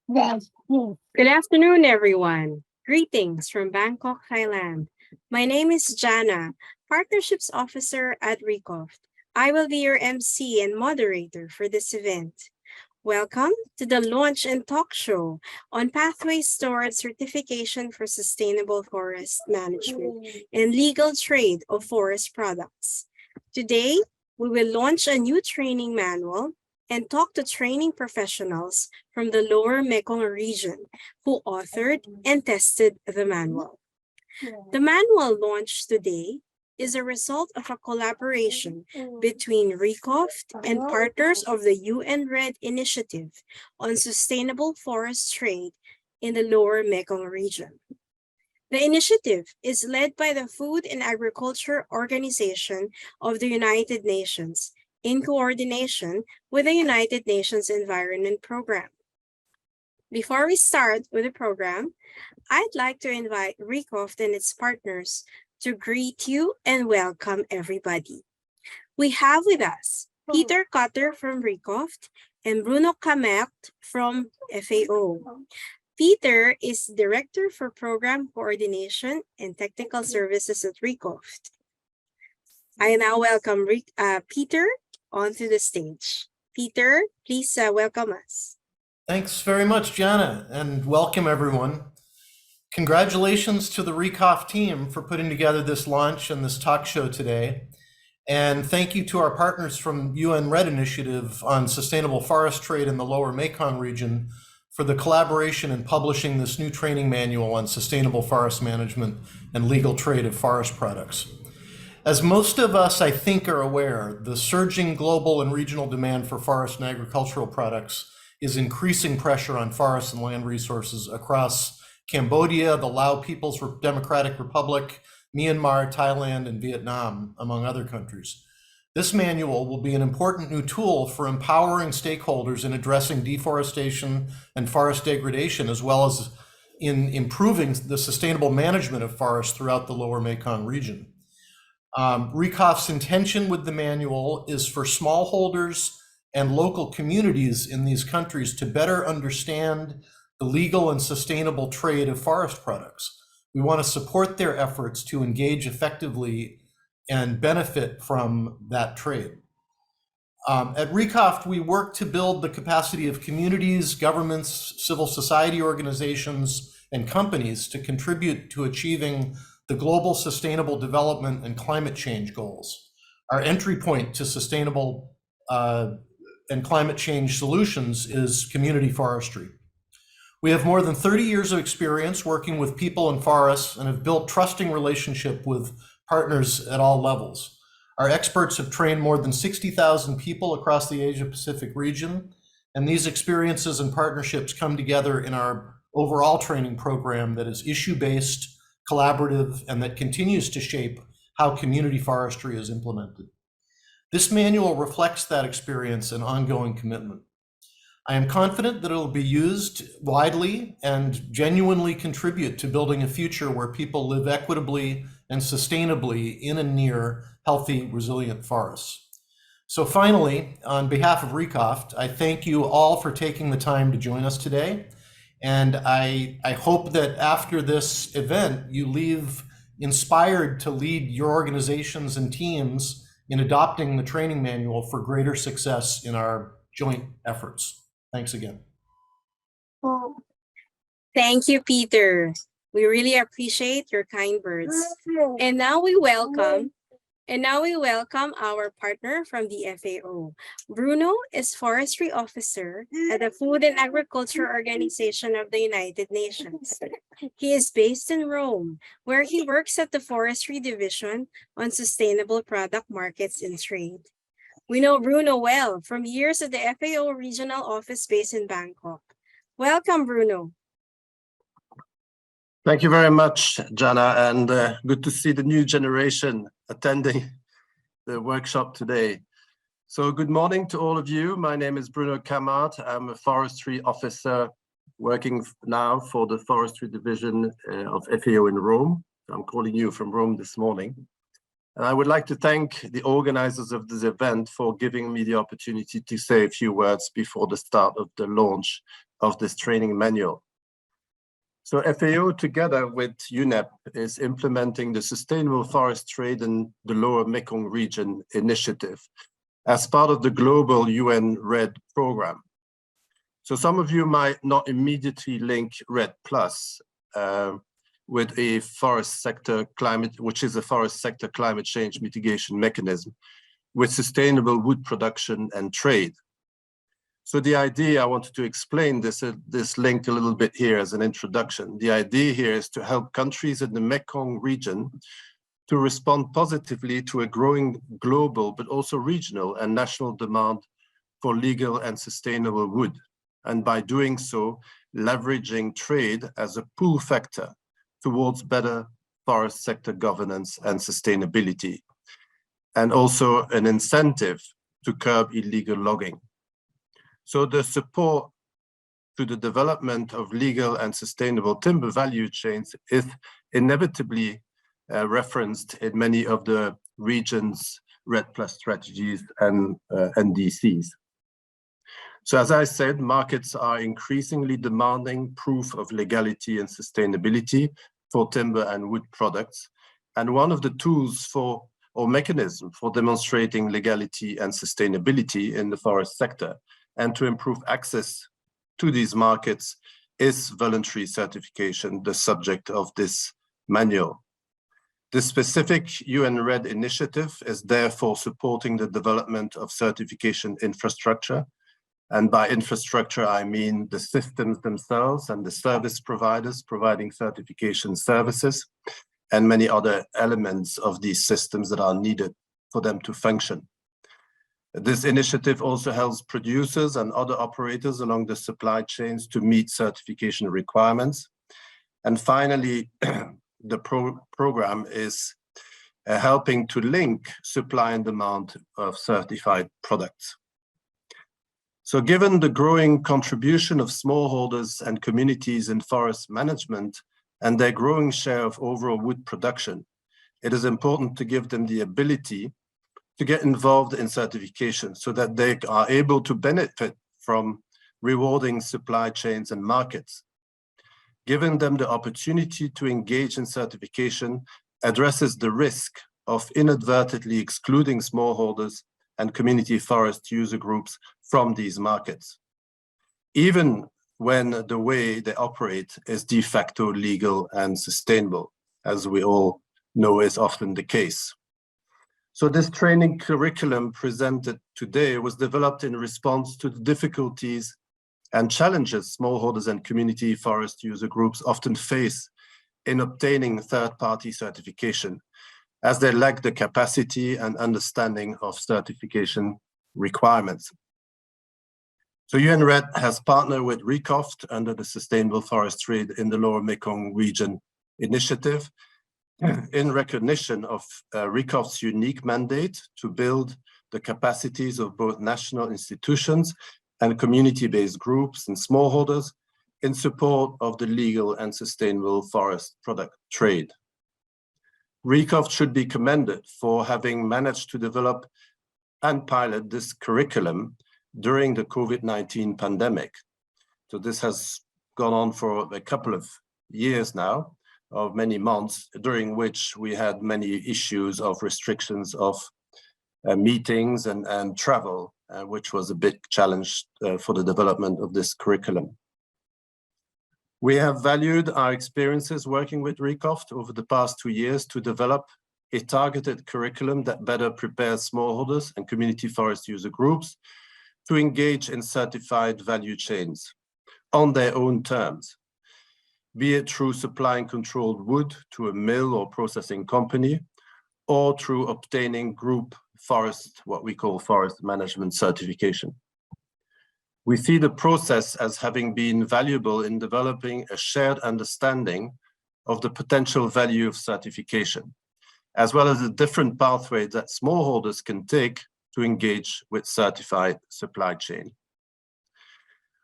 Good afternoon, everyone. Greetings from Bangkok, Thailand. My name is Jana, Partnerships Officer at Recoft. I will be your MC and moderator for this event. Welcome to the launch and talk show on pathways towards certification for sustainable forest management and legal trade of forest products. Today, we will launch a new training manual and talk to training professionals from the Lower Mekong Region who authored and tested the manual. The manual launched today is a result of a collaboration between RECOFT and partners of the UN RED Initiative on Sustainable Forest Trade in the Lower Mekong Region. The initiative is led by the Food and Agriculture Organization of the United Nations in coordination with the United Nations Environment Program. Before we start with the program, I'd like to invite RECOFT and its partners to greet you and welcome everybody. We have with us Peter Cotter from RECOFT and Bruno Kamert from FAO. Peter is Director for Program Coordination and Technical Services at RECOFT. I now welcome Peter onto the stage. Peter, please welcome us. Thanks very much, Jana, and welcome everyone. Congratulations to the RECOFT team for putting together this launch and this talk show today. And thank you to our partners from UN RED Initiative on Sustainable Forest Trade in the Lower Mekong Region for the collaboration in publishing this new training manual on sustainable forest management and legal trade of forest products. As most of us, I think, are aware, the surging global and regional demand for forest and agricultural products is increasing pressure on forests and land resources across Cambodia, the Lao People's Democratic Republic, Myanmar, Thailand, and Vietnam, among other countries. This manual will be an important new tool for empowering stakeholders in addressing deforestation and forest degradation, as well as in improving the sustainable management of forests throughout the Lower Mekong region. RECOFT's intention with the manual is for smallholders and local communities in these countries to better understand the legal and sustainable trade of forest products. We want to support their efforts to engage effectively and benefit from that trade. At RECOFT, we work to build the capacity of communities, governments, civil society organizations, and companies to contribute to achieving the global sustainable development and climate change goals. Our entry point to sustainable and climate change solutions is community forestry. We have more than 30 years of experience working with people in forests and have built trusting relationship with partners at all levels. Our experts have trained more than 60,000 people across the Asia-Pacific region, and these experiences and partnerships come together in our overall training program that is issue-based, collaborative, and that continues to shape how community forestry is implemented. This manual reflects that experience and ongoing commitment. I am confident that it will be used widely and genuinely contribute to building a future where people live equitably and sustainably in and near healthy, resilient forests. So finally, on behalf of RECOFT, I thank you all for taking the time to join us today. And I hope that after this event, you leave inspired to lead your organizations and teams in adopting the training manual for greater success in our joint efforts. Thanks again. Thank you, Peter. We really appreciate your kind words. And now we welcome our partner from the FAO. Bruno is Forestry Officer at the Food and Agriculture Organization of the United Nations. He is based in Rome, where he works at the Forestry Division on Sustainable Product Markets and Trade. We know Bruno well from years at the FAO Regional Office based in Bangkok. Welcome, Bruno. Thank you very much, Jana, and good to see the new generation attending the workshop today. So good morning to all of you. My name is Bruno Kamert. I'm a forestry officer working now for the Forestry Division of FAO in Rome. I'm calling you from Rome this morning. And I would like to thank the organizers of this event for giving me the opportunity to say a few words before the start of the launch of this training manual. So FAO, together with UNEP, is implementing the Sustainable Forest Trade in the Lower Mekong Region initiative as part of the global UN REDD program. So some of you might not immediately link REDD Plus with a forest sector climate, which is a forest sector climate change mitigation mechanism with sustainable wood production and trade. So the idea, I wanted to explain this link a little bit here as an introduction. The idea here is to help countries in the Mekong region to respond positively to a growing global, but also regional and national demand for legal and sustainable wood. And by doing so, leveraging trade as a pull factor towards better forest sector governance and sustainability, and also an incentive to curb illegal logging. So the support to the development of legal and sustainable timber value chains is inevitably referenced in many of the region's REDD Plus strategies and NDCs. So as I said, markets are increasingly demanding proof of legality and sustainability for timber and wood products. And one of the tools for, or mechanism for demonstrating legality and sustainability in the forest sector and to improve access to these markets is voluntary certification, the subject of this manual. The specific UN REDD initiative is therefore supporting the development of certification infrastructure. And by infrastructure, I mean the systems themselves and the service providers providing certification services and many other elements of these systems that are needed for them to function. This initiative also helps producers and other operators along the supply chains to meet certification requirements. And finally, the program is helping to link supply and demand of certified products. So given the growing contribution of smallholders and communities in forest management and their growing share of overall wood production, it is important to give them the ability to get involved in certification so that they are able to benefit from rewarding supply chains and markets. Giving them the opportunity to engage in certification addresses the risk of inadvertently excluding smallholders and community forest user groups from these markets, even when the way they operate is de facto legal and sustainable, as we all know is often the case. So this training curriculum presented today was developed in response to the difficulties and challenges smallholders and community forest user groups often face in obtaining third-party certification, as they lack the capacity and understanding of certification requirements. So UN REDD has partnered with RECOFT under the Sustainable Forest Trade in the Lower Mekong Region initiative in recognition of RECOFT's unique mandate to build the capacities of both national institutions and community-based groups and smallholders in support of the legal and sustainable forest product trade. RECOFT should be commended for having managed to develop and pilot this curriculum during the COVID-19 pandemic. So this has gone on for a couple of years now, of many months, during which we had many issues of restrictions of meetings and travel, which was a big challenge for the development of this curriculum. We have valued our experiences working with RECOFT over the past 2 years to develop a targeted curriculum that better prepares smallholders and community forest user groups to engage in certified value chains on their own terms, be it through supplying controlled wood to a mill or processing company, or through obtaining group forest, what we call forest management certification. We see the process as having been valuable in developing a shared understanding of the potential value of certification, as well as the different pathways that smallholders can take to engage with certified supply chain.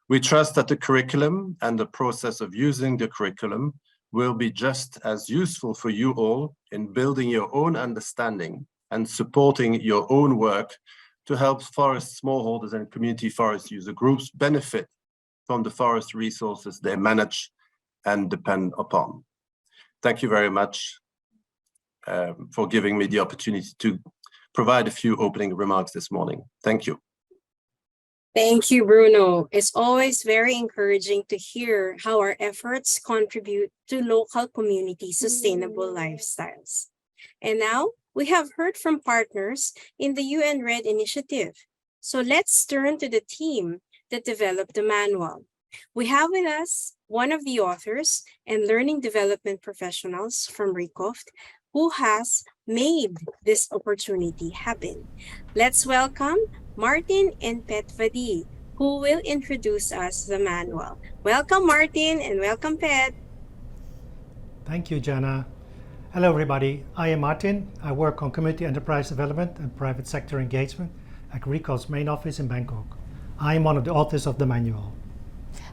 We trust that the curriculum and the process of using the curriculum will be just as useful for you all in building your own understanding and supporting your own work to help forest smallholders and community forest user groups benefit from the forest resources they manage and depend upon. Thank you very much for giving me the opportunity to provide a few opening remarks this morning. Thank you. Thank you, Bruno. It's always very encouraging to hear how our efforts contribute to local community sustainable lifestyles. And now we have heard from partners in the UN RED initiative. So let's turn to the team that developed the manual. We have with us one of the authors and learning development professionals from RECOFT who has made this opportunity happen. Let's welcome Martin and Pet Vadi, who will introduce us the manual. Welcome, Martin, and welcome, Pet. Thank you, Jana. Hello, everybody. I am Martin. I work on community enterprise development and private sector engagement at RECOFT's main office in Bangkok. I am one of the authors of the manual.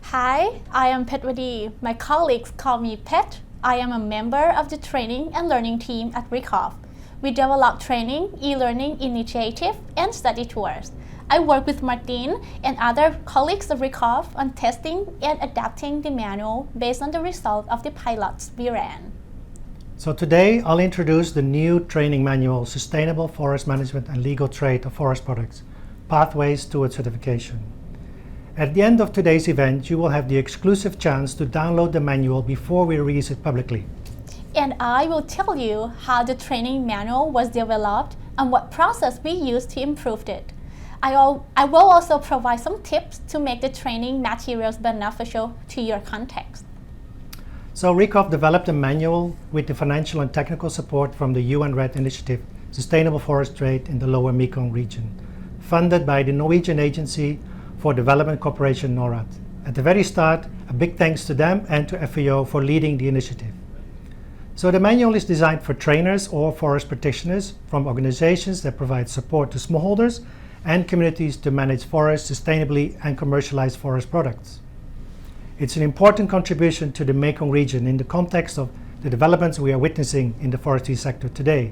Hi, I am Pet Vadi. My colleagues call me Pet. I am a member of the training and learning team at RECOFT. We develop training, e-learning initiative, and study tours. I work with Martin and other colleagues of RECOFT on testing and adapting the manual based on the result of the pilots we ran. So today I'll introduce the new training manual, Sustainable Forest Management and Legal Trade of Forest Products, Pathways Towards Certification. At the end of today's event, you will have the exclusive chance to download the manual before we release it publicly. And I will tell you how the training manual was developed and what process we used to improve it. I will also provide some tips to make the training materials beneficial to your context. So RECOFT developed a manual with the financial and technical support from the UN RED initiative, Sustainable Forest Trade in the Lower Mekong Region, funded by the Norwegian Agency for Development Cooperation, NORAD. At the very start, a big thanks to them and to FAO for leading the initiative. So the manual is designed for trainers or forest practitioners from organizations that provide support to smallholders and communities to manage forests sustainably and commercialize forest products. It's an important contribution to the Mekong region in the context of the developments we are witnessing in the forestry sector today.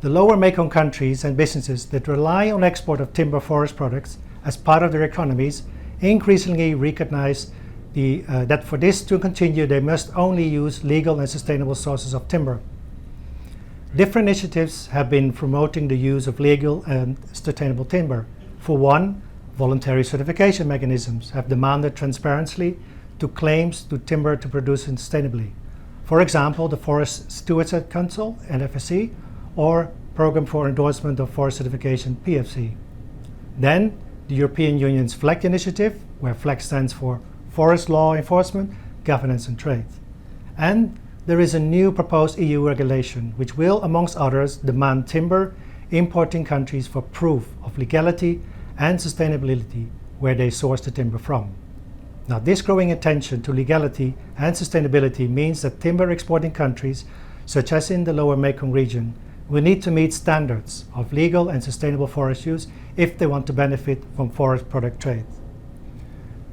The lower Mekong countries and businesses that rely on export of timber forest products as part of their economies increasingly recognize that for this to continue, they must only use legal and sustainable sources of timber. Different initiatives have been promoting the use of legal and sustainable timber. For one, voluntary certification mechanisms have demanded transparency to claims to timber to produce sustainably. For example, the Forest Stewardship Council, NFSC, or Program for Endorsement of Forest Certification, PFC. Then, the European Union's FLEG initiative, where FLEG stands for Forest Law Enforcement, Governance and Trade. And there is a new proposed EU regulation which will, amongst others, demand timber importing countries for proof of legality and sustainability where they source the timber from. Now, this growing attention to legality and sustainability means that timber exporting countries, such as in the Lower Mekong region, will need to meet standards of legal and sustainable forest use if they want to benefit from forest product trade.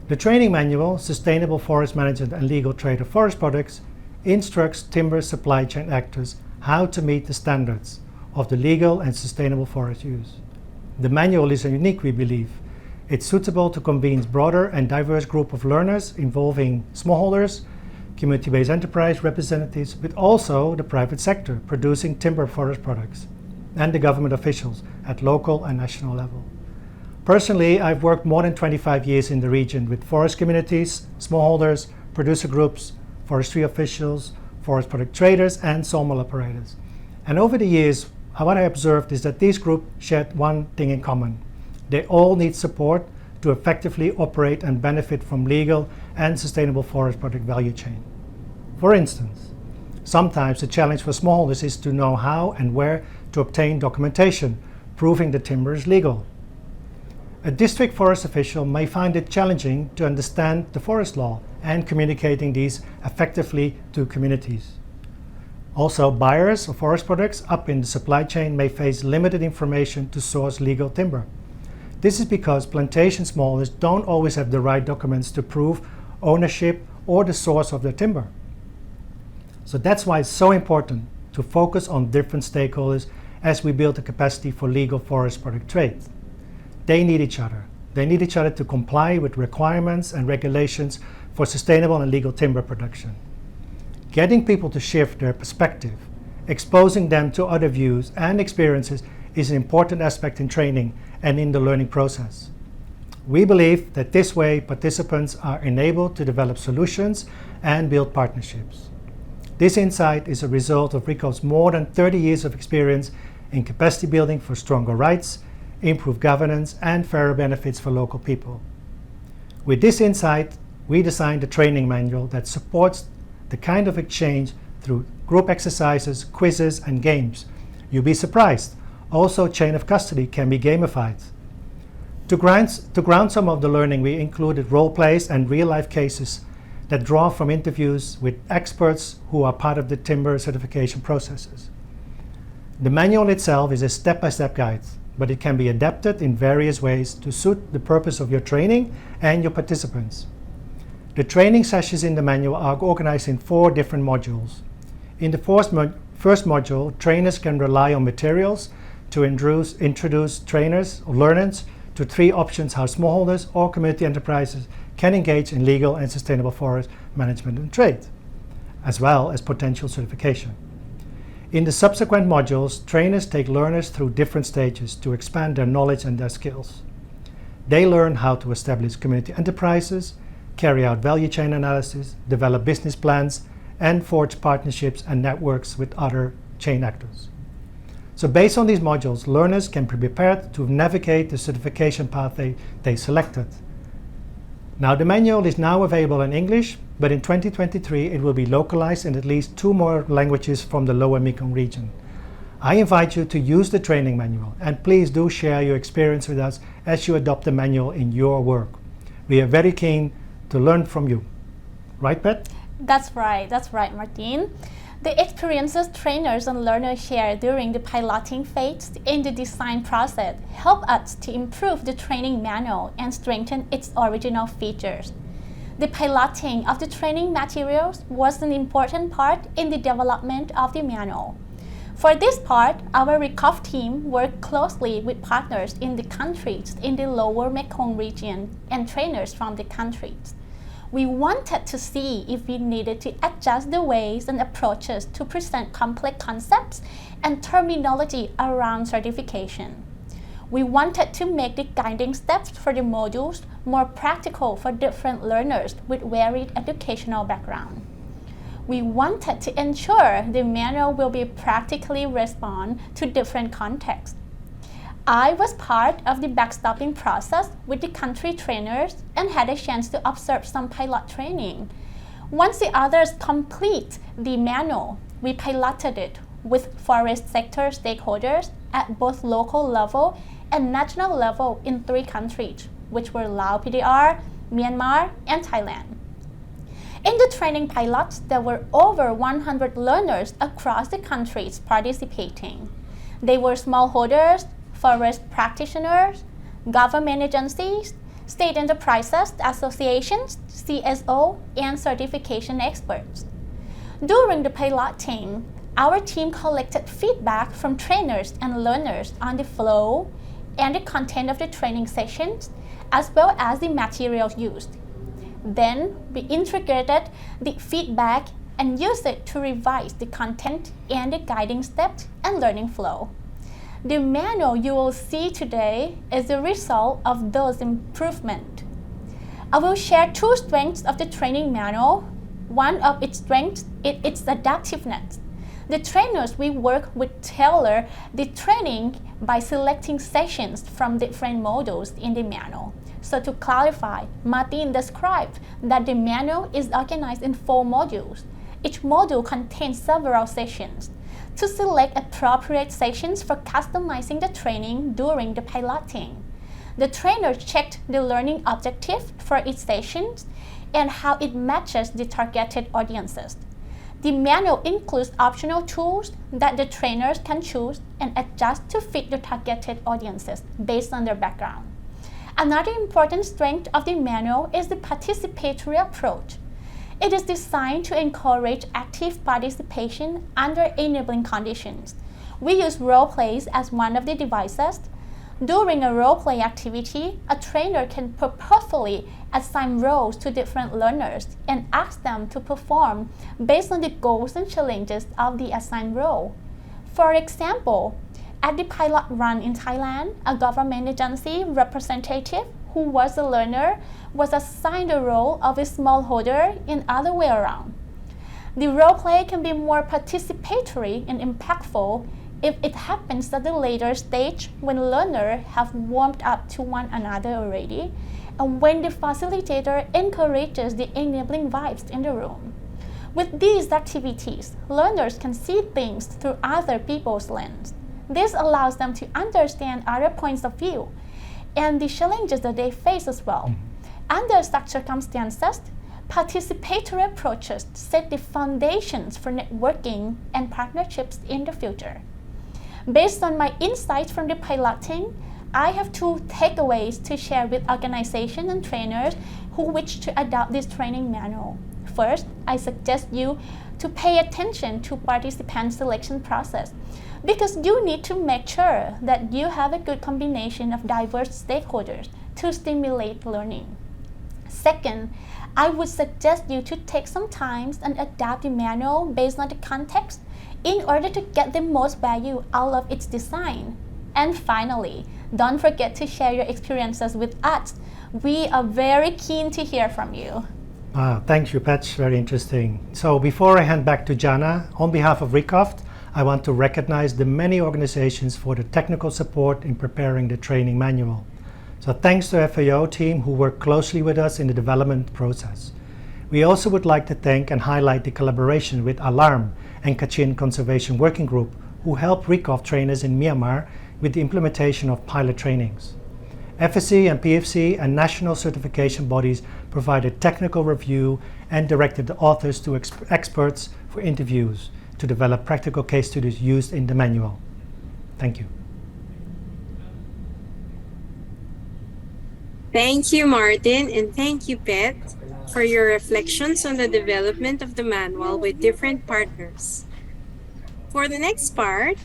The training manual, Sustainable Forest Management and Legal Trade of Forest Products, instructs timber supply chain actors how to meet the standards of the legal and sustainable forest use. The manual is unique, we believe. It's suitable to convene broader and diverse group of learners involving smallholders, community-based enterprise representatives, but also the private sector producing timber forest products, and the government officials at local and national level. Personally, I've worked more than 25 years in the region with forest communities, smallholders, producer groups, forestry officials, forest product traders, and sawmill operators. And over the years, what I observed is that these groups shared one thing in common. They all need support to effectively operate and benefit from legal and sustainable forest product value chain. For instance, sometimes the challenge for smallholders is to know how and where to obtain documentation proving the timber is legal. A district forest official may find it challenging to understand the forest law and communicating these effectively to communities. Also, buyers of forest products up in the supply chain may face limited information to source legal timber. This is because plantation smallholders don't always have the right documents to prove ownership or the source of their timber. So that's why it's so important to focus on different stakeholders as we build the capacity for legal forest product trade. They need each other. They need each other to comply with requirements and regulations for sustainable and legal timber production. Getting people to shift their perspective, exposing them to other views and experiences is an important aspect in training and in the learning process. We believe that this way participants are enabled to develop solutions and build partnerships. This insight is a result of RICOF's more than 30 years of experience in capacity building for stronger rights, improved governance, and fairer benefits for local people. With this insight, we designed a training manual that supports the kind of exchange through group exercises, quizzes, and games. You'll be surprised. Also, chain of custody can be gamified. To ground some of the learning, we included role plays and real-life cases that draw from interviews with experts who are part of the timber certification processes. The manual itself is a step-by-step guide, but it can be adapted in various ways to suit the purpose of your training and your participants. The training sessions in the manual are organized in 4 different modules. In the first module, trainers can rely on materials to introduce trainers or learners to 3 options how smallholders or community enterprises can engage in legal and sustainable forest management and trade, as well as potential certification. In the subsequent modules, trainers take learners through different stages to expand their knowledge and their skills. They learn how to establish community enterprises, carry out value chain analysis, develop business plans, and forge partnerships and networks with other chain actors. So based on these modules, learners can be prepared to navigate the certification path they selected. Now, the manual is now available in English, but in 2023 it will be localized in at least 2 more languages from the Lower Mekong region. I invite you to use the training manual, and please do share your experience with us as you adopt the manual in your work. We are very keen to learn from you. Right, Pat? That's right, Martin. The experiences trainers and learners share during the piloting phase in the design process help us to improve the training manual and strengthen its original features. The piloting of the training materials was an important part in the development of the manual. For this part, our RICOF team worked closely with partners in the countries in the Lower Mekong Region and trainers from the countries. We wanted to see if we needed to adjust the ways and approaches to present complex concepts and terminology around certification. We wanted to make the guiding steps for the modules more practical for different learners with varied educational background. We wanted to ensure the manual will be practically respond to different contexts. I was part of the backstopping process with the country trainers and had a chance to observe some pilot training. Once the others complete the manual, we piloted it with forest sector stakeholders at both local level and national level in 3 countries, which were Laos PDR, Myanmar, and Thailand. In the training pilots, there were over 100 learners across the countries participating. They were smallholders, forest practitioners, government agencies, state enterprises, associations, CSO, and certification experts. During the piloting, our team collected feedback from trainers and learners on the flow and the content of the training sessions, as well as the materials used. Then we integrated the feedback and used it to revise the content and the guiding steps and learning flow. The manual you will see today is the result of those improvements. I will share 2 strengths of the training manual. One of its strengths is its adaptiveness. The trainers we work with tailor the training by selecting sessions from different modules in the manual. So to clarify, Martin described that the manual is organized in 4 modules. Each module contains several sessions. To select appropriate sessions for customizing the training during the piloting, the trainer checked the learning objective for each session and how it matches the targeted audiences. The manual includes optional tools that the trainers can choose and adjust to fit the targeted audiences based on their background. Another important strength of the manual is the participatory approach. It is designed to encourage active participation under enabling conditions. We use role plays as one of the devices. During a role play activity, a trainer can purposefully assign roles to different learners and ask them to perform based on the goals and challenges of the assigned role. For example, at the pilot run in Thailand, a government agency representative who was a learner was assigned the role of a smallholder and other way around. The role play can be more participatory and impactful if it happens at the later stage when learners have warmed up to one another already and when the facilitator encourages the enabling vibes in the room. With these activities, learners can see things through other people's lens. This allows them to understand other points of view and the challenges that they face as well. Under such circumstances, participatory approaches set the foundations for networking and partnerships in the future. Based on my insights from the piloting, I have two takeaways to share with organizations and trainers who wish to adopt this training manual. First, I suggest you to pay attention to participant selection process because you need to make sure that you have a good combination of diverse stakeholders to stimulate learning. Second, I would suggest you to take some time and adapt the manual based on the context in order to get the most value out of its design. And finally, don't forget to share your experiences with us. We are very keen to hear from you. Thank you, Pat. Very interesting. So before I hand back to Jana, on behalf of Recoft, I want to recognize the many organizations for the technical support in preparing the training manual. So thanks to FAO team who worked closely with us in the development process. We also would like to thank and highlight the collaboration with Alarm and Kachin Conservation Working Group who helped Recoft trainers in Myanmar with the implementation of pilot trainings. FSC and PFC and national certification bodies provided technical review and directed the authors to experts for interviews to develop practical case studies used in the manual. Thank you. Thank you, Martin, and thank you, Pet, for your reflections on the development of the manual with different partners. For the next part,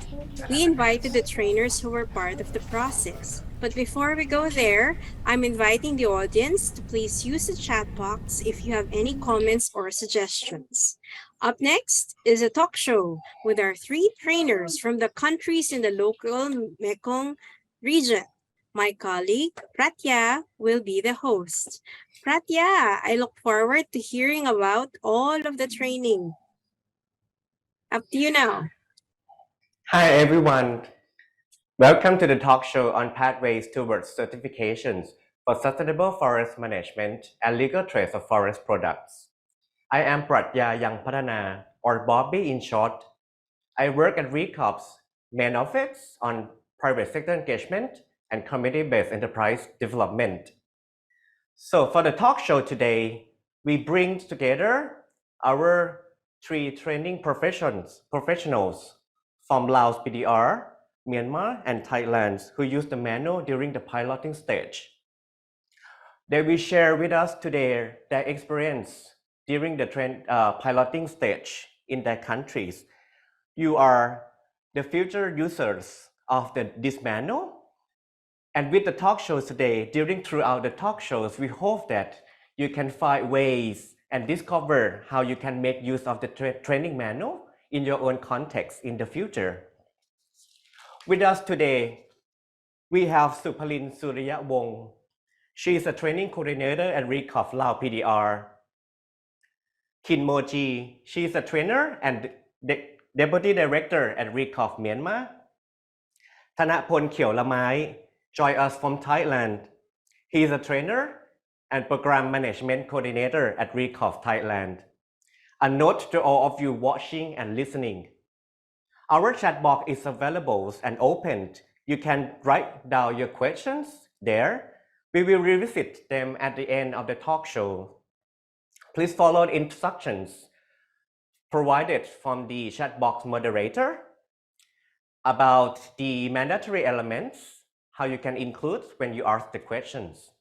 we invited the trainers who were part of the process. But before we go there, I'm inviting the audience to please use the chat box if you have any comments or suggestions. Up next is a talk show with our three trainers from the countries in the Lower Mekong Region. My colleague, Pratya, will be the host. Pratya, I look forward to hearing about all of the training. Up to you now. Hi, everyone. Welcome to the talk show on pathways towards certifications for sustainable forest management and legal trace of forest products. I am Pratya Yang Patana, or Bobby in short. I work at Recoft's main office on private sector engagement and community-based enterprise development. So for the talk show today, we bring together our three training professionals from Laos PDR, Myanmar, and Thailand who used the manual during the piloting stage. They will share with us today their experience during the piloting stage in their countries. You are the future users of this manual. And with the talk shows today, throughout the talk shows, we hope that you can find ways and discover how you can make use of the training manual in your own context in the future. With us today, we have Supalin Surya Wong. She is a training coordinator at Recoft Lao PDR. Kin Moji, she is a trainer and deputy director at Recoft Myanmar. Thanapon Khieu Lamai joined us from Thailand. He is a trainer and program management coordinator at Recoft Thailand. A note to all of you watching and listening. Our chat box is available and open. You can write down your questions there. We will revisit them at the end of the talk show. Please follow the instructions provided from the chat box moderator about the mandatory elements, how you can include when you ask the questions.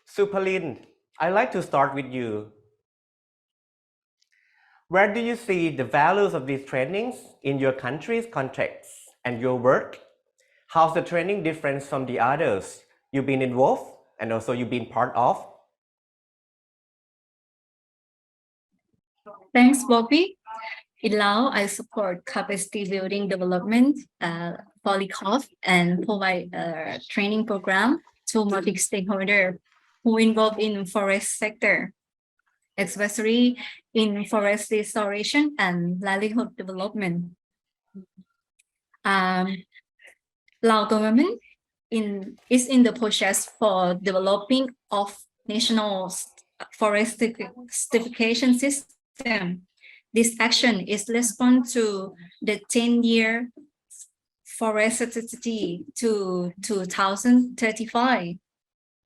Supalin, I'd like to start with you. Where do you see the values of these trainings in your country's context and your work? How's the training different from the others you've been involved and also you've been part of? Thanks, Bobby. In Laos, I support capacity building development for LICOF and provide a training program to multi-stakeholders who involved in forest sector, especially in forest restoration and livelihood development. Lao government is in the process for developing of national forest certification system. This action is response to the 10-year forest strategy to 2035.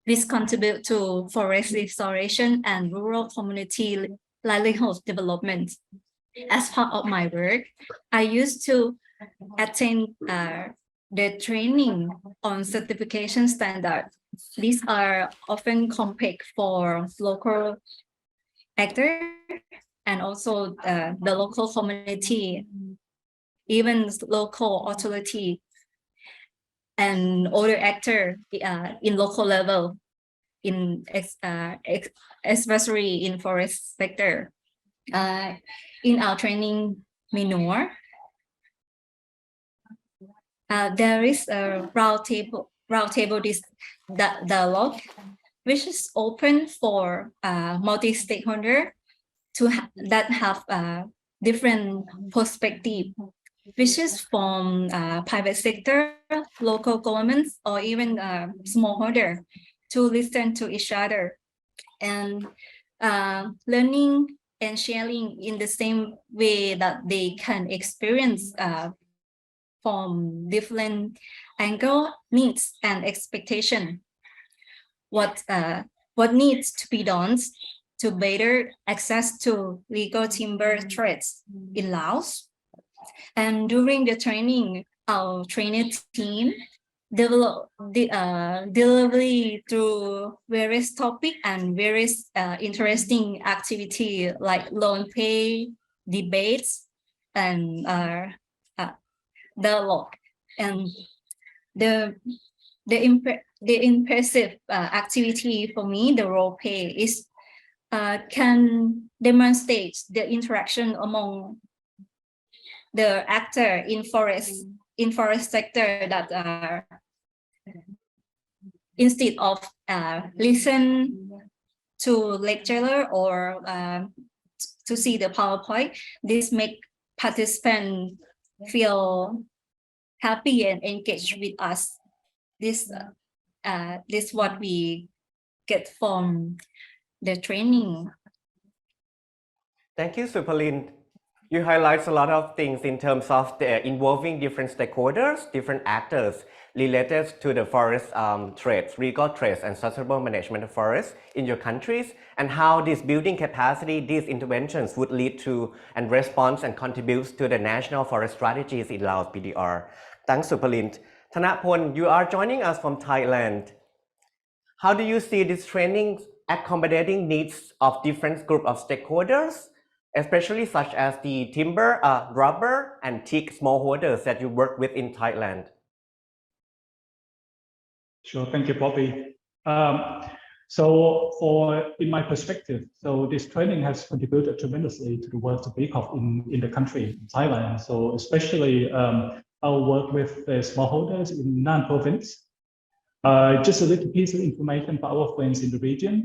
This contribute to forest restoration and rural community livelihood development. As part of my work, I used to attend the training on certification standards. These are often complex for local actors and also the local community, even local authority and other actors in local level, especially in forest sector. In our training manual, there is a roundtable dialogue, which is open for multi-stakeholder that have different perspective, which is from private sector, local governments, or even smallholder, to listen to each other and learning and sharing in the same way that they can experience from different angle, needs, and expectation. What needs to be done to better access to legal timber trades in Laos. And during the training, our trainer team develop delivery through various topics and various interesting activity like loan pay, debates, and dialogue. And the impressive activity for me, the role play, is can demonstrate the interaction among the actor in forest sector that instead of listen to lecturer or to see the PowerPoint, this make participants feel happy and engaged with us. This what we get from the training. Thank you, Supalin. You highlight a lot of things in terms of involving different stakeholders, different actors related to the forest trades, legal trades, and sustainable management of forests in your countries, and how this building capacity, these interventions would lead to and respond and contributes to the national forest strategies in Laos PDR. Thanks, Supalin. Thanapon, you are joining us from Thailand. How do you see this training accommodating needs of different group of stakeholders, especially such as the timber, rubber, and teak smallholders that you work with in Thailand? Sure, thank you, Bobby. In my perspective, this training has contributed tremendously to the work of BCOF in the country, Thailand. So especially our work with the smallholders in Nan province. Just a little piece of information for our friends in the region.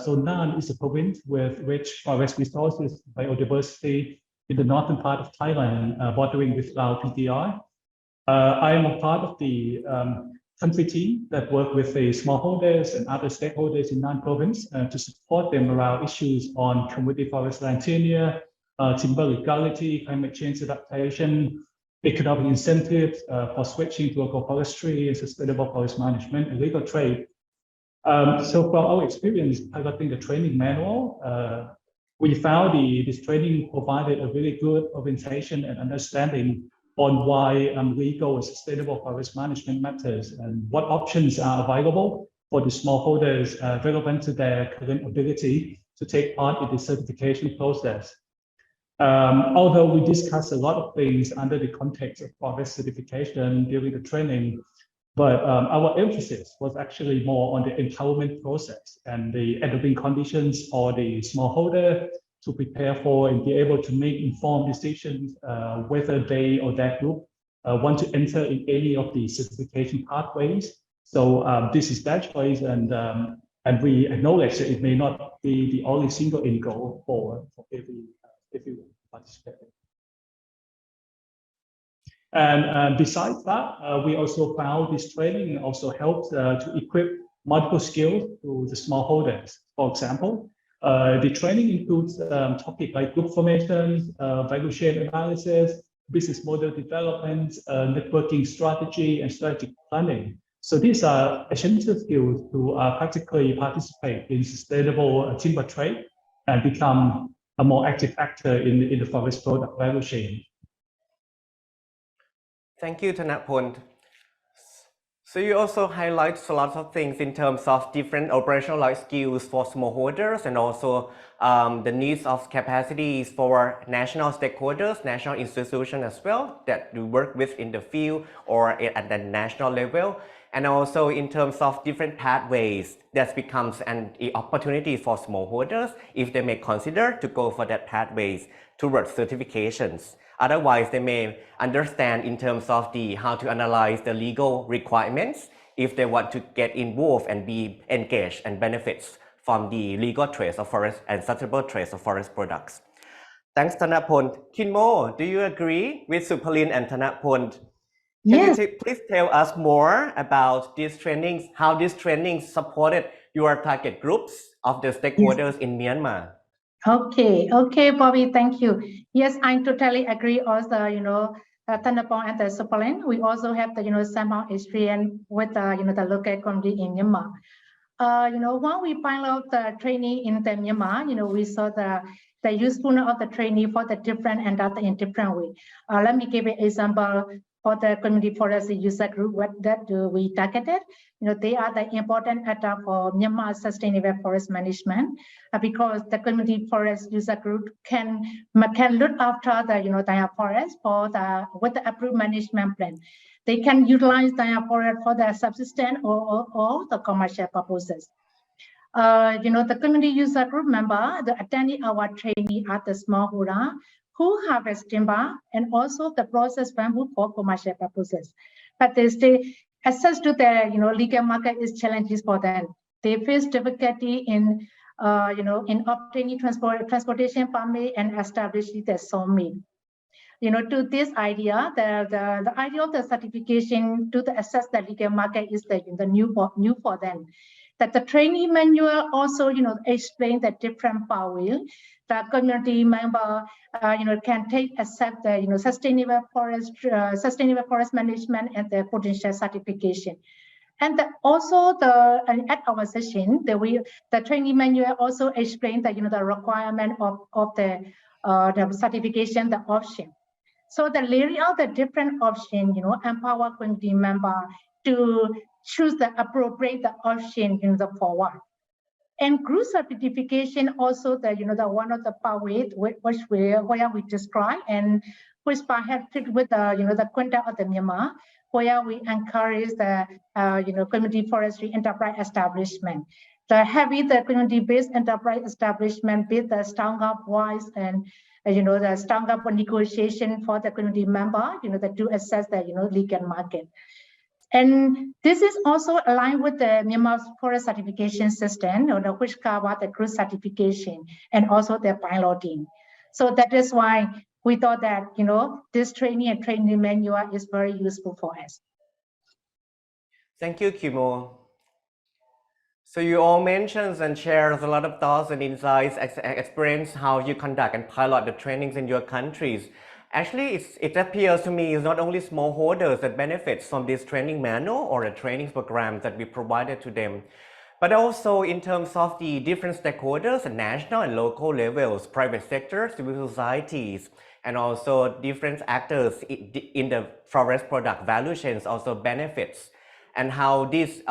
So Nan is a province with rich forest resources, biodiversity in the northern part of Thailand, bordering with Laos PTR. I am a part of the country team that work with the smallholders and other stakeholders in Nan province to support them around issues on community forest land tenure, timber legality, climate change adaptation, economic incentives for switching to agroforestry and sustainable forest management and legal trade. So from our experience piloting the training manual, we found this training provided a really good orientation and understanding on why legal and sustainable forest management matters and what options are available for the smallholders relevant to their current ability to take part in the certification process. Although we discussed a lot of things under the context of forest certification during the training, but our emphasis was actually more on the empowerment process and the enabling conditions for the smallholder to prepare for and be able to make informed decisions whether they or their group want to enter in any of the certification pathways. So this is their choice, and we acknowledge that it may not be the only single end goal for every participant. And besides that, we also found this training also helps to equip multiple skills to the smallholders. For example, the training includes topics like group formation, value chain analysis, business model development, networking strategy, and strategic planning. So these are essential skills to practically participate in sustainable timber trade and become a more active actor in the forest product value chain. Thank you, Thanaporn. So you also highlight a lot of things in terms of different operational life skills for smallholders and also the needs of capacities for national stakeholders, national institutions as well that you work with in the field or at the national level. And also in terms of different pathways that becomes an opportunity for smallholders if they may consider to go for that pathways towards certifications. Otherwise, they may understand in terms of how to analyze the legal requirements if they want to get involved and be engaged and benefits from the legal trades of forest and sustainable trades of forest products. Thanks, Thanaporn. Kinmo, do you agree with Supalin and Thanaporn? Can you please tell us more about these trainings, how these trainings supported your target groups of the stakeholders in Myanmar? Okay, Bobby, thank you. Yes, I totally agree. Also, Thanaporn and the Supalin, we also have the somehow experience with the local community in Myanmar. When we pilot the training in the Myanmar, we saw the usefulness of the training for the different and data in different way. Let me give an example for the community forest user group that we targeted. They are the important actor for Myanmar sustainable forest management because the community forest user group can look after their forest with the approved management plan. They can utilize their forest for their subsistence or the commercial purposes. The community user group member, the attending our training at the smallholder who harvest timber and also the process bamboo for commercial purposes. But they stay access to the legal market is challenges for them. They face difficulty in obtaining transportation permit and establishing the sawmill. To this idea, the idea of the certification to access the legal market is the new for them. That the training manual also explain the different power the community member can accept the sustainable forest management and the potential certification. And also at our session, the training manual also explained the requirement of the certification, the option. So the layering out the different option, empower community member to choose the appropriate option in the forward. And group certification also the one of the pathway where we describe and which perhaps fit with the content of the Myanmar, where we encourage the community forestry enterprise establishment. The community-based enterprise establishment with the stronger voice and the stronger negotiation for the community member, to access the legal market. And this is also aligned with the Myanmar forest certification system, which cover the group certification and also the piloting. So that is why we thought that this training manual is very useful for us. Thank you, Kimo. So you all mentioned and shared a lot of thoughts and insights, experience how you conduct and pilot the trainings in your countries. Actually, it appears to me it's not only smallholders that benefit from this training manual or the training programs that we provided to them, but also in terms of the different stakeholders at national and local levels, private sector, civil societies, and also different actors in the forest product value chains also benefits, and how these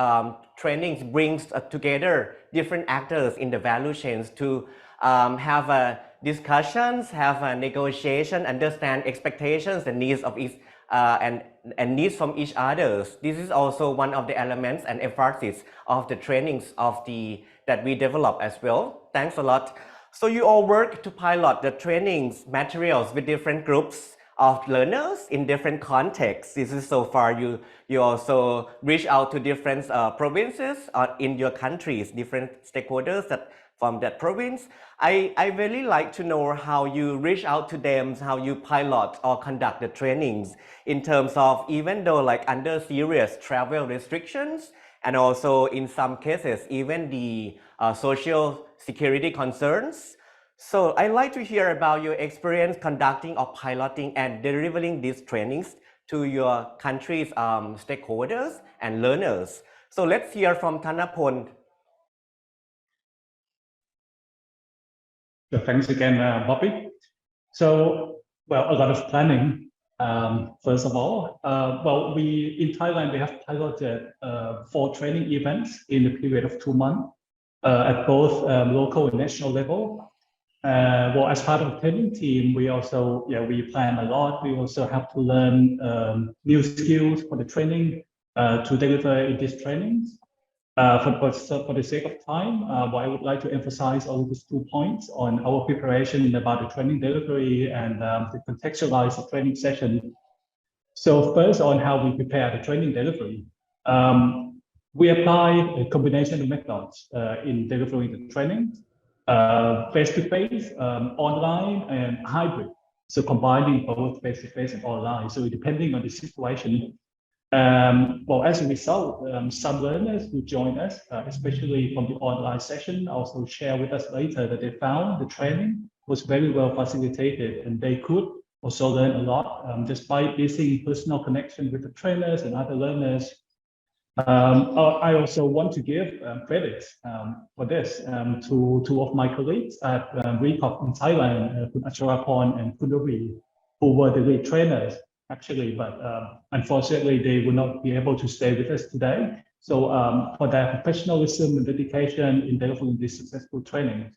trainings brings together different actors in the value chains to have a discussions, have a negotiation, understand expectations and needs of each and needs from each others. This is also one of the elements and emphasis of the trainings that we develop as well. Thanks a lot. So you all work to pilot the trainings materials with different groups of learners in different contexts. This is so far you also reach out to different provinces in your countries, different stakeholders from that province. I really like to know how you reach out to them, how you pilot or conduct the trainings in terms of, even though like under serious travel restrictions, and also in some cases even the social security concerns. So I'd like to hear about your experience conducting or piloting and delivering these trainings to your country's stakeholders and learners. So let's hear from Thanapon. So thanks again, Bobby. So, well, a lot of planning. First of all, well, in Thailand, we have piloted 4 training events in the period of 2 months at both local and national level. Well, as part of the training team, we also, we plan a lot. We also have to learn new skills for the training to deliver in these trainings. For the sake of time, what I would like to emphasize on these 2 points on our preparation about the training delivery and to contextualize the training session. So first, on how we prepare the training delivery. We apply a combination of methods in delivering the training. Face-to-face, online, and hybrid. So combining both face-to-face and online. So depending on the situation. Well, as a result, some learners who join us, especially from the online session, also share with us later that they found the training was very well facilitated and they could also learn a lot despite missing personal connection with the trainers and other learners. I also want to give credit for this to 2 of my colleagues at RECOF in Thailand, Kun Acharapon and Kun Ravi, who were the lead trainers actually, but unfortunately they will not be able to stay with us today. So for their professionalism and dedication in delivering this successful training.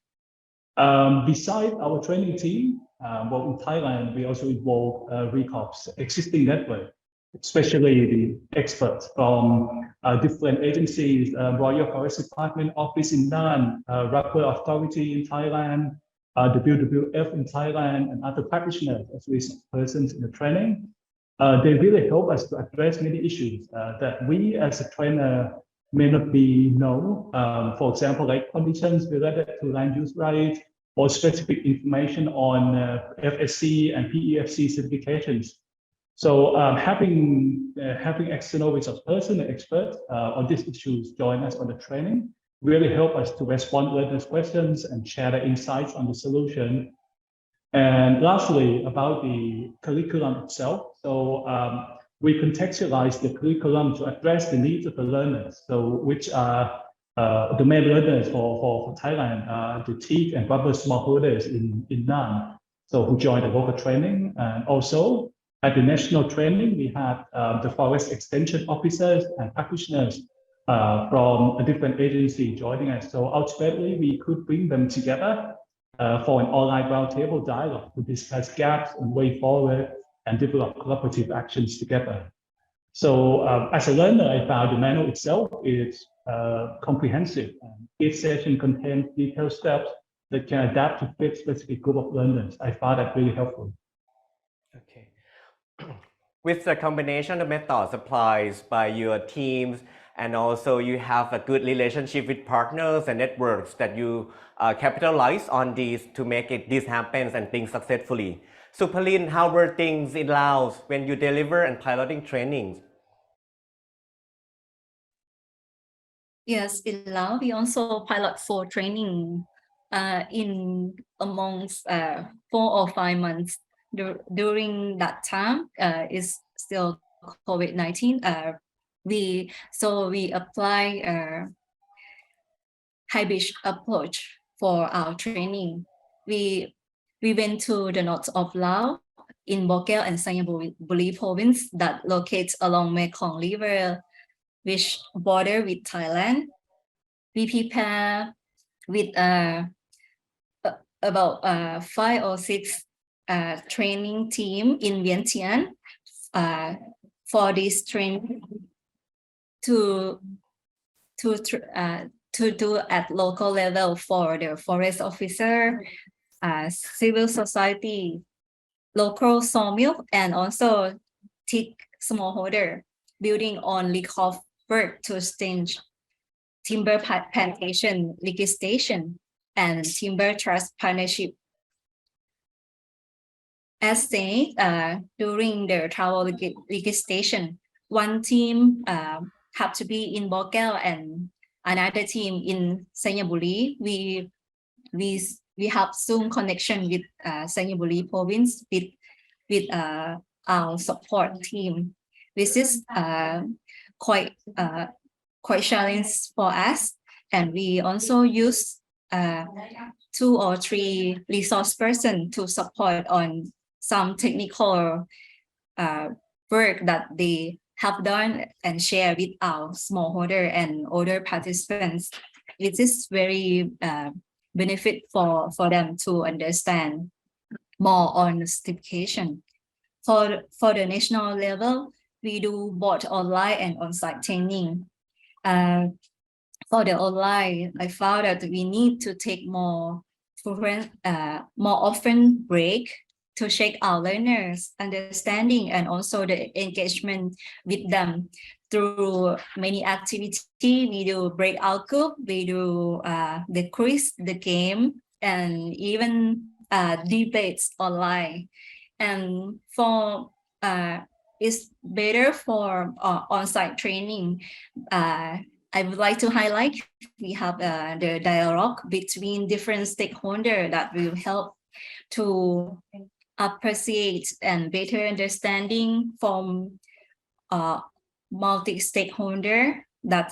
Besides our training team, well, in Thailand, we also involve RECOF's existing network, especially the experts from different agencies, Royal Forest Department Office in Nan, Rubber Authority in Thailand, the WWF in Thailand, and other practitioners as resource persons in the training. They really help us to address many issues that we as a trainer may not be known. For example, like conditions related to land use rights or specific information on FSC and PEFC certifications. So having external resource person and experts on these issues join us on the training really help us to respond to learners' questions and share their insights on the solution. And lastly, about the curriculum itself. So we contextualize the curriculum to address the needs of the learners. So which are the main learners for Thailand, the teak and rubber smallholders in Nan, so who joined the local training. And also at the national training, we had the forest extension officers and practitioners from a different agency joining us. So ultimately, we could bring them together for an online roundtable dialogue to discuss gaps and way forward and develop collaborative actions together. So as a learner, I found the manual itself is comprehensive. Each session contains detailed steps that can adapt to fit specific group of learners. I found that really helpful. Okay. With the combination of methods applied by your teams, and also you have a good relationship with partners and networks that you capitalize on these to make this happen and things successfully. Supalin, how were things in Laos when you deliver and piloting trainings? Yes, in Laos, we also pilot 4 training in amongst 4 or 5 months. During that time, is still COVID-19. We apply hybrid approach for our training. We went to the north of Laos in Bokel and Suvarnabhumi province that locates along Mekong River, which border with Thailand. We prepare with about 5 or 6 training team in Vientiane for this training to do at local level for the forest officer, civil society, local sawmill, and also teak smallholder, building on Leacoff work to extend timber plantation legislation and timber trust partnership. As said, during the travel legislation, one team have to be in Bogel and another team in Sanyaburi. We have Zoom connection with Sanyaburi province with our support team. This is quite challenge for us, and we also use 2 or 3 resource person to support on some technical work that they have done and share with our smallholder and other participants. It is very benefit for them to understand more on certification. For the national level, we do both online and on-site training. For the online, I found that we need to take more often break to check our learners' understanding and also the engagement with them through many activities. We do breakout group, we do the quiz, the game, and even debates online. And for it's better for on-site training. I would like to highlight we have the dialogue between different stakeholders that will help to appreciate and better understanding from multi-stakeholder that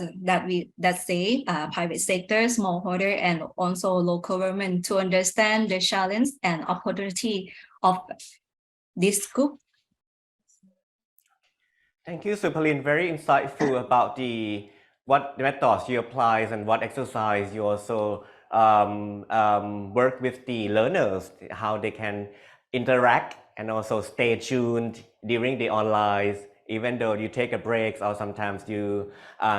say private sector, smallholder, and also local government to understand the challenge and opportunity of this group. Thank you, Supalin. Very insightful about what methods you apply and what exercise you also work with the learners, how they can interact and also stay tuned during the online, even though you take a break or sometimes you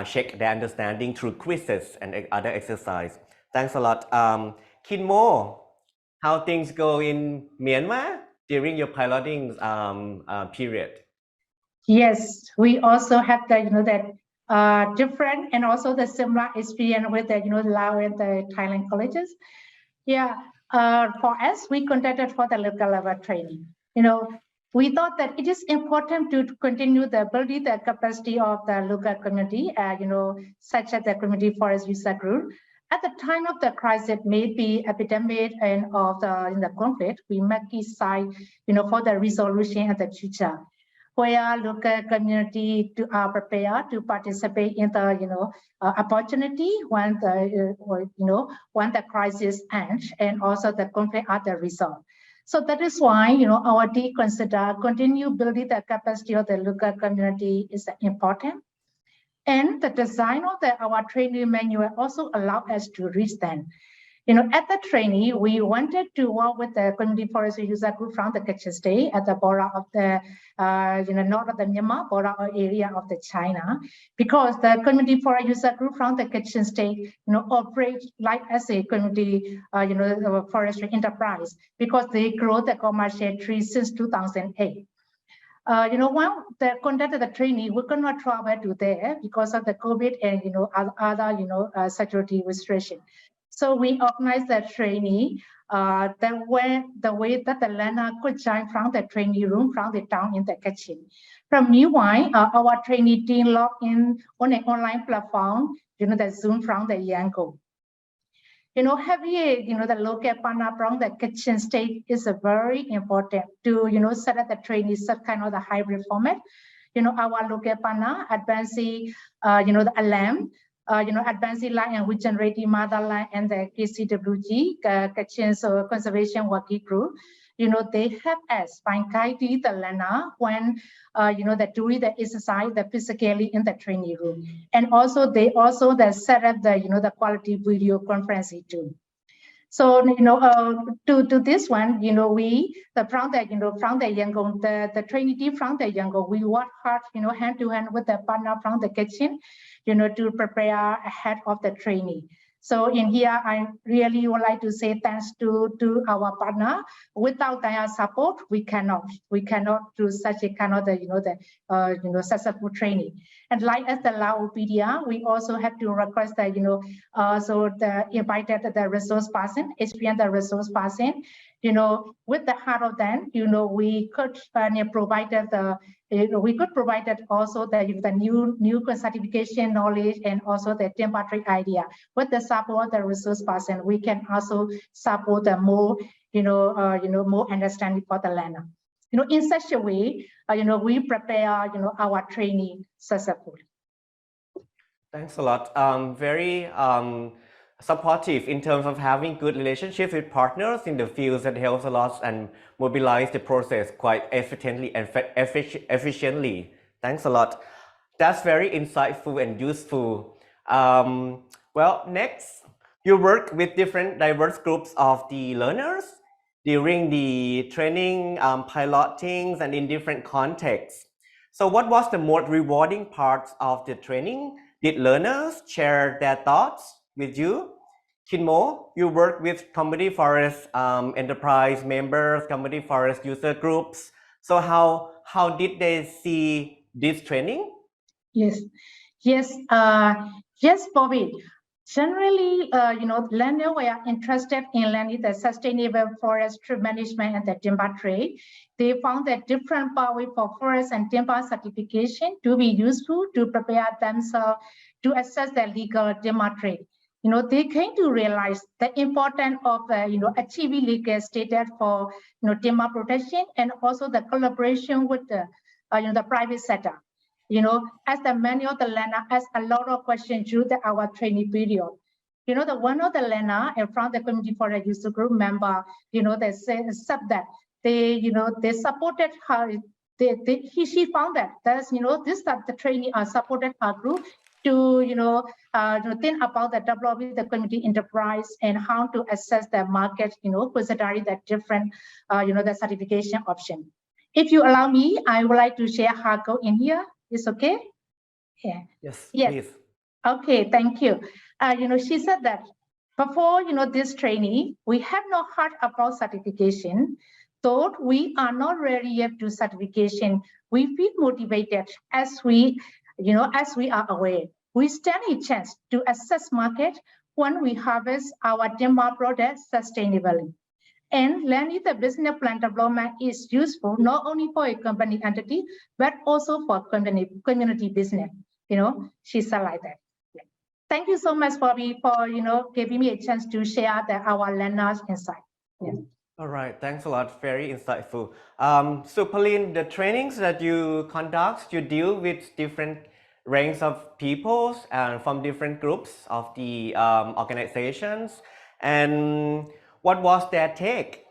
check their understanding through quizzes and other exercise. Thanks a lot. Kinmo, how things go in Myanmar during your piloting period? Yes, we also have the different and also the similar experience with the Lao and the Thailand colleges. Yeah, for us, we conducted for the local level training. We thought that it is important to continue the building the capacity of the local community, such as the community forest user group. At the time of the crisis, maybe epidemic and of the conflict, we make decide, for the resolution in the future, where local community are prepared to participate in the opportunity when the crisis ends and also the conflict are the result. So that is why our team consider continue building the capacity of the local community is important. And the design of our training manual also allow us to reach them. At the training, we wanted to work with the community forestry user group from the Kachin State at the border of the north of the Myanmar border area of the China, because the community forest user group from the Kachin State, operate like as a community, forestry enterprise, because they grow the commercial trees since 2008. While they conducted the training, we could not travel to there because of the COVID and other security restriction. So we organized the training the way that the learner could join from the training room from the town in the Kachin. From meanwhile, our training team logged in on an online platform, the Zoom from the Yangon. Having the local partner from the Kachin State is a very important to set up the training set kind of the hybrid format. Our local partner advancing the ALAM, advancing land and regenerating motherland and the KCWG, Kachin Conservation Working Group. They help us find guiding the learner when during the exercise, the physically in the training room, and also they set up the the quality video conferencing too. So, to this one, from the Yangon, the trainee team from the Yangon, we work hard, hand to hand with the partner from the kitchen, to prepare ahead of the trainee. So in here, I really would like to say thanks to our partner. Without their support, we cannot do such a kind of successful training. And like as the Laopedia, we also have to request that so the invited the resource person, experienced the resource person, with the heart of them, we could provide the we could provide that also the new certification knowledge and also the temporary idea. With the support the resource person, we can also support the more more understanding for the learner. In such a way, we prepare our training successfully. Thanks a lot. Very supportive in terms of having good relationships with partners in the fields that helps a lot and mobilize the process quite efficiently and efficiently. Thanks a lot. That's very insightful and useful. Well, next, you work with different diverse groups of the learners during the training, pilotings, and in different contexts. So what was the most rewarding part of the training? Did learners share their thoughts with you? Kinmo, you work with community forest enterprise members, community forest user groups. So how did they see this training? Yes, Bobby. Generally, learners were interested in learning the sustainable forestry management and the timber trade. They found that different pathways for forest and timber certification to be useful to prepare themselves to assess the legal timber trade. They came to realize the importance of achieving legal status for timber protection and also the collaboration with the private sector. As the many of the learner asked a lot of questions during our training period. The one of the learner from the community for the user group member, they said that they supported her. She found that the training supported her group to think about the developing the community enterprise and how to assess the market, considering the different the certification option. If you allow me, I would like to share her goal in here. Is okay? Yeah. Yes, yes. Please. Okay, thank you. She said that before this training, we have not heard about certification. Though we are not ready yet to certification, we feel motivated as we are aware. We stand a chance to assess market when we harvest our timber products sustainably. And learning the business plan development is useful not only for a company entity, but also for community business. She said like that. Yeah. Thank you so much, Bobby, for giving me a chance to share our learners' insight. Yeah. All right, thanks a lot. Very insightful. So Pauline, the trainings that you conduct, you deal with different ranks of people from different groups of the organizations. And what was their take?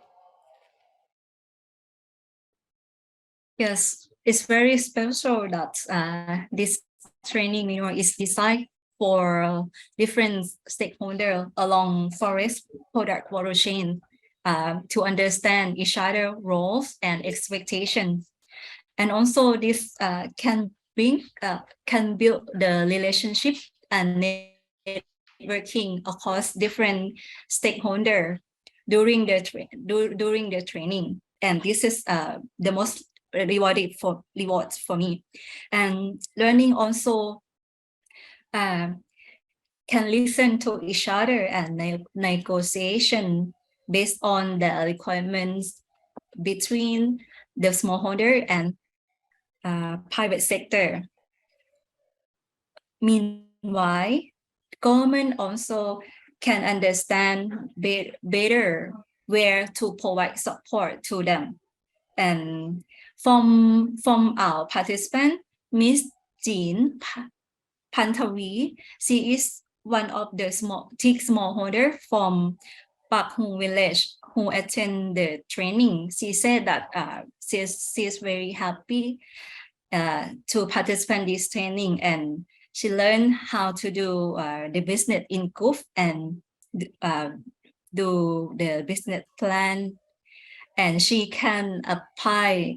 Yes, it's very special that this training, is designed for different stakeholders along forest product value chain to understand each other roles and expectations. And also this can build the relationship and networking across different stakeholders during the training. And this is the most rewards for me. And learning also can listen to each other and negotiation based on the requirements between the smallholder and private sector. Meanwhile, government also can understand better where to provide support to them. And from our participant, Miss Jean Pantavi, she is one of the smallholder from Pak Hung village who attend the training. She said that she is very happy to participate in this training, and she learned how to do the business in group and do the business plan, and she can apply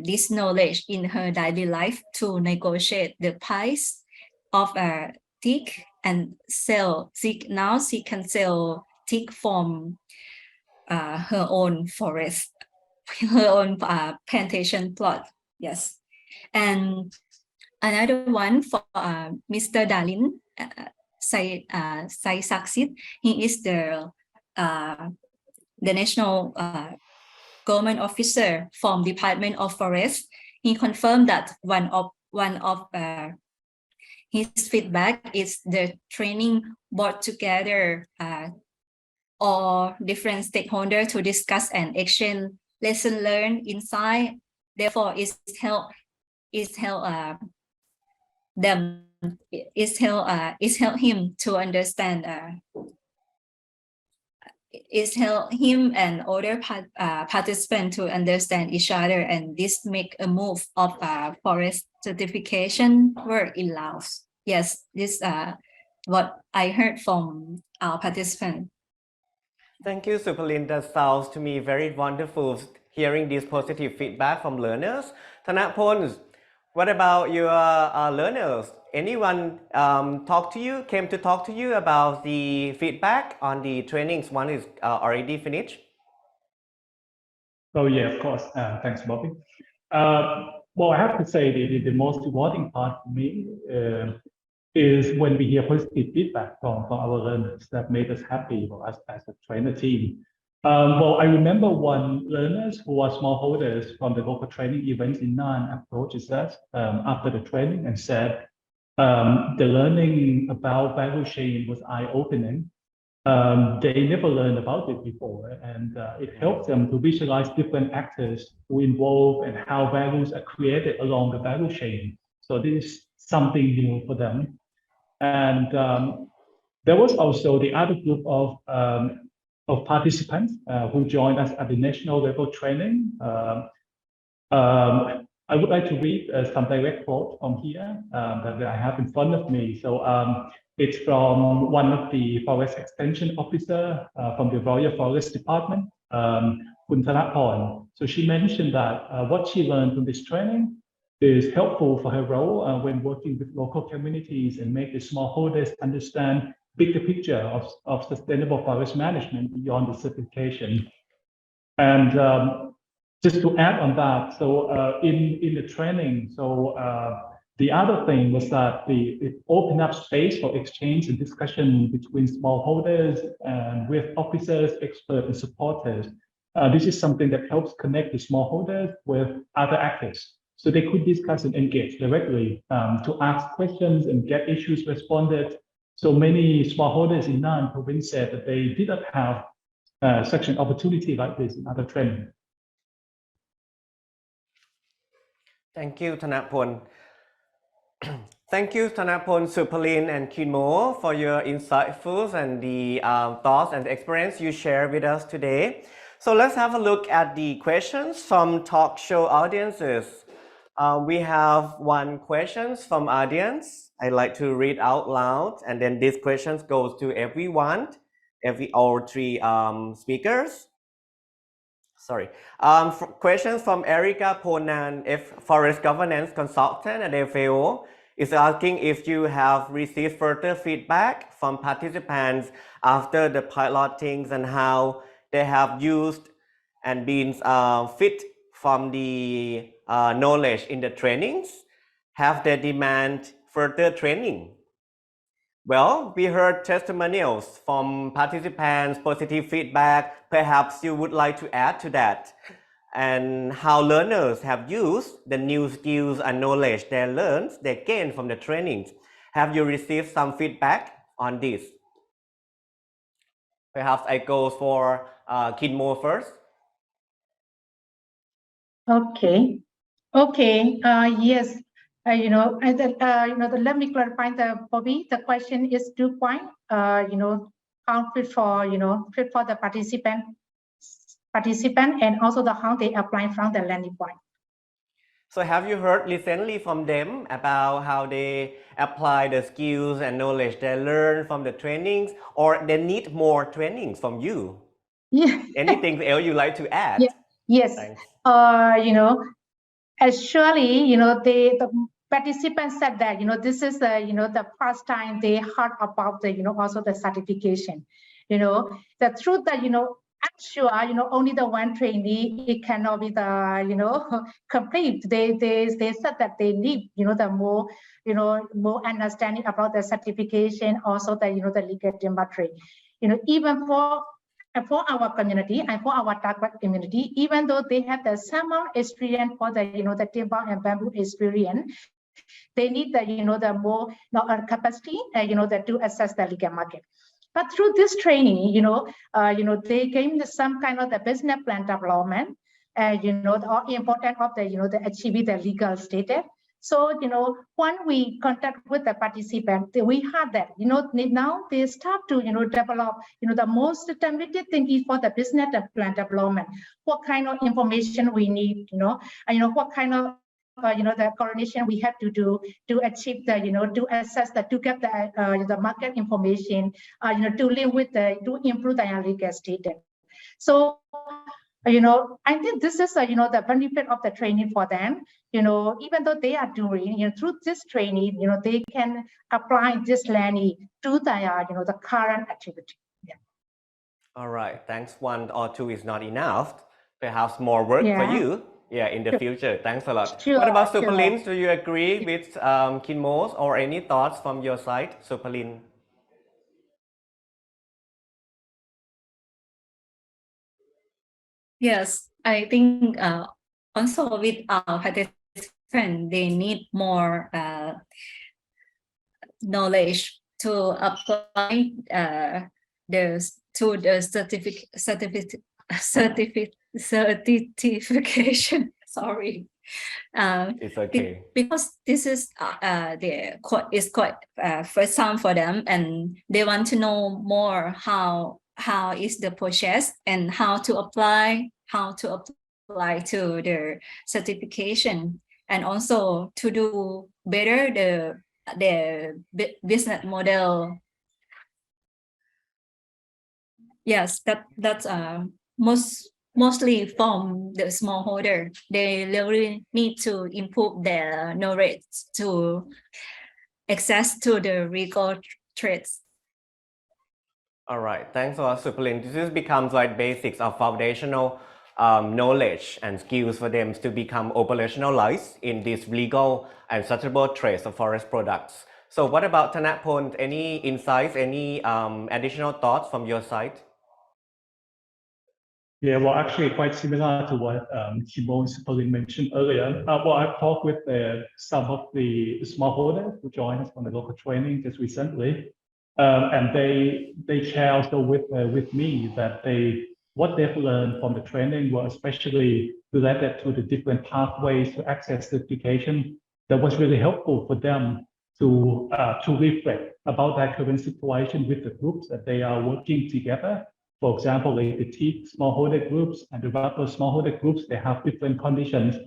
this knowledge in her daily life to negotiate the price of teak and sell. Now she can sell teak from her own forest, her own plantation plot. Yes, and another one for Mr. Dalin Sai Saksit. He is the national government officer from Department of Forest. He confirmed that one of his feedback is the training brought together all different stakeholders to discuss and exchange lesson learned inside. Therefore, it's help them. It's help him to understand. It's help him and other participants to understand each other, and this make a move of forest certification work in Laos. Yes, this what I heard from our participant. Thank you, Supalin. That sounds to me very wonderful hearing this positive feedback from learners. Thanapon, what about your learners? Anyone came to talk to you about the feedback on the trainings? One is already finished. Oh yeah, of course. Thanks, Bobby. Well, I have to say the most rewarding part for me is when we hear positive feedback from our learners. That made us happy for us as a trainer team. Well, I remember one learners who are smallholders from the local training events in Nan approaches us after the training and said the learning about value chain was eye-opening. They never learned about it before, and it helped them to visualize different actors who involve and how values are created along the value chain. So this is something new for them. And there was also the other group of participants who joined us at the national level training. I would like to read some direct quote from here that I have in front of me. So it's from one of the forest extension officer from the Royal Forest Department, Kun Thanaporn. So she mentioned that what she learned from this training is helpful for her role when working with local communities and make the smallholders understand bigger picture of sustainable forest management beyond the certification. And just to add on that, so in the training, so the other thing was that it opened up space for exchange and discussion between smallholders and with officers, experts, and supporters. This is something that helps connect the smallholders with other actors. So they could discuss and engage directly to ask questions and get issues responded. So many smallholders in Nan province said that they did not have such an opportunity like this in other training. Thank you, Thanapon. Thank you, Thanapon, Supalin, and Kinmo for your insightful and the thoughts and experience you share with us today. So let's have a look at the questions from talk show audiences. We have one question from audience. I'd like to read out loud, and then this question goes to everyone, all three speakers. Sorry. Questions from Erica Ponan, Forest Governance Consultant at FAO, is asking if you have received further feedback from participants after the pilotings and how they have used and been fit from the knowledge in the trainings. Have they demand further training? Well, we heard testimonials from participants, positive feedback. Perhaps you would like to add to that, and how learners have used the new skills and knowledge they gained from the trainings. Have you received some feedback on this? Perhaps I go for Kinmo first. Okay. Yes. Let me clarify Bobby. The question is 2 points. How fit for the participant, and also how they apply from the landing point. So have you heard recently from them about how they apply the skills and knowledge they learn from the trainings, or they need more trainings from you? Yeah. Anything else you like to add? Yeah. Yes. Thanks. Surely, the participants said that, this is, the first time they heard about the, also the certification. The truth that, I'm sure, only the one trainee, it cannot be the, complete. They said that they need, the more, more understanding about the certification, also the, the legal geometry. Even for our community and for our target community, even though they have the similar experience for the, the timber and bamboo experience, they need the, the more capacity, to assess the legal market. But through this training, they gain some kind of the business plan development, the importance of the, the achieving the legal status. So, when we contact with the participant, we had that, now they start to, develop, the most intermediate thinking for the business plan development. What kind of information we need, and, what kind of the coordination we have to do to achieve the, to assess the, to get the market information, to live with the, to improve the legal status. So, I think this is, the benefit of the training for them. Even though they are doing, through this training, they can apply this learning to their, the current activity. Yeah. All right. Thanks. One or two is not enough. Perhaps more work for you. Yeah, in the future. Thanks a lot. Sure, What about Supalin? Do you agree with Kinmo's, or any thoughts from your side, Supalin? Yes, I think also with our participants, they need more knowledge to apply to the certification. Sorry. It's okay. Because this is it's quite first time for them, and they want to know more how is the process and how to apply to their certification, and also to do better the business model. Yes, that's mostly from the smallholder. They really need to improve their knowledge to access to the legal trades. All right, thanks a lot, Supalin. This becomes like basics of foundational knowledge and skills for them to become operationalized in these legal and sustainable trades of forest products. So what about Thanapon? Any insights, any additional thoughts from your side? Yeah, well, actually quite similar to what Kimmo and Supalin mentioned earlier. Well, I've talked with some of the smallholders who joined us on the local training just recently. And they share also with me that what they've learned from the training were especially related to the different pathways to access certification. That was really helpful for them to reflect about their current situation with the groups that they are working together. For example, like the teak smallholder groups and the rubber smallholder groups, they have different conditions.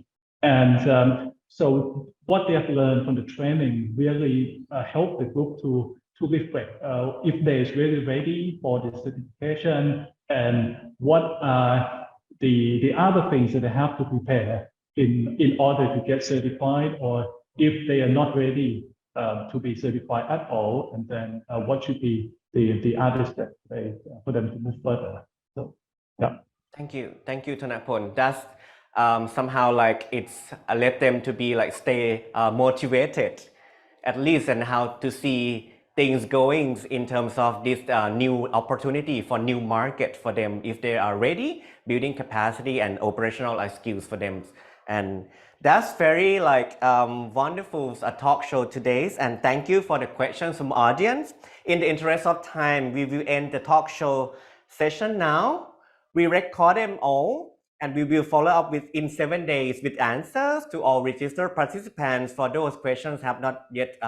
And so what they have learned from the training really helped the group to reflect if they is really ready for the certification, and what are the other things that they have to prepare in order to get certified, or if they are not ready to be certified at all, and then what should be the other step for them to move further. So, yeah. Thank you, Thanapon. That's somehow like it's let them to be like stay motivated, at least, and how to see things going in terms of this new opportunity for new market for them if they are ready, building capacity and operational skills for them. And that's very like wonderful talk show today, and thank you for the questions from audience. In the interest of time, we will end the talk show session now. We record them all, and we will follow up in 7 days with answers to all registered participants for those questions have not yet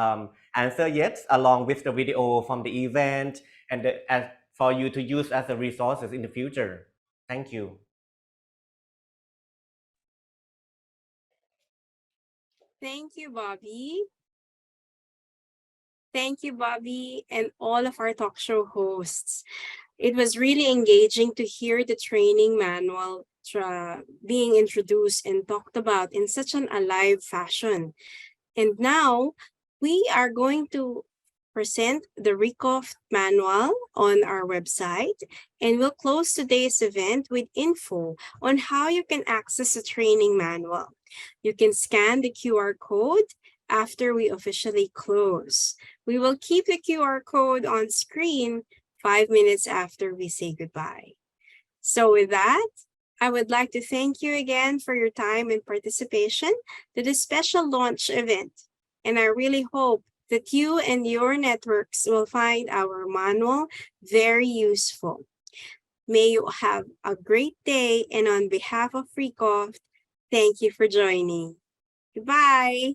answered yet, along with the video from the event, and for you to use as the resources in the future. Thank you. Thank you, Bobby. Thank you, Bobby, and all of our talk show hosts. It was really engaging to hear the training manual being introduced and talked about in such an alive fashion. And now we are going to present the Recoff manual on our website, and we'll close today's event with info on how you can access the training manual. You can scan the QR code after we officially close. We will keep the QR code on screen 5 minutes after we say goodbye. So with that, I would like to thank you again for your time and participation to this special launch event. And I really hope that you and your networks will find our manual very useful. May you have a great day, and on behalf of Recoff, thank you for joining. Goodbye.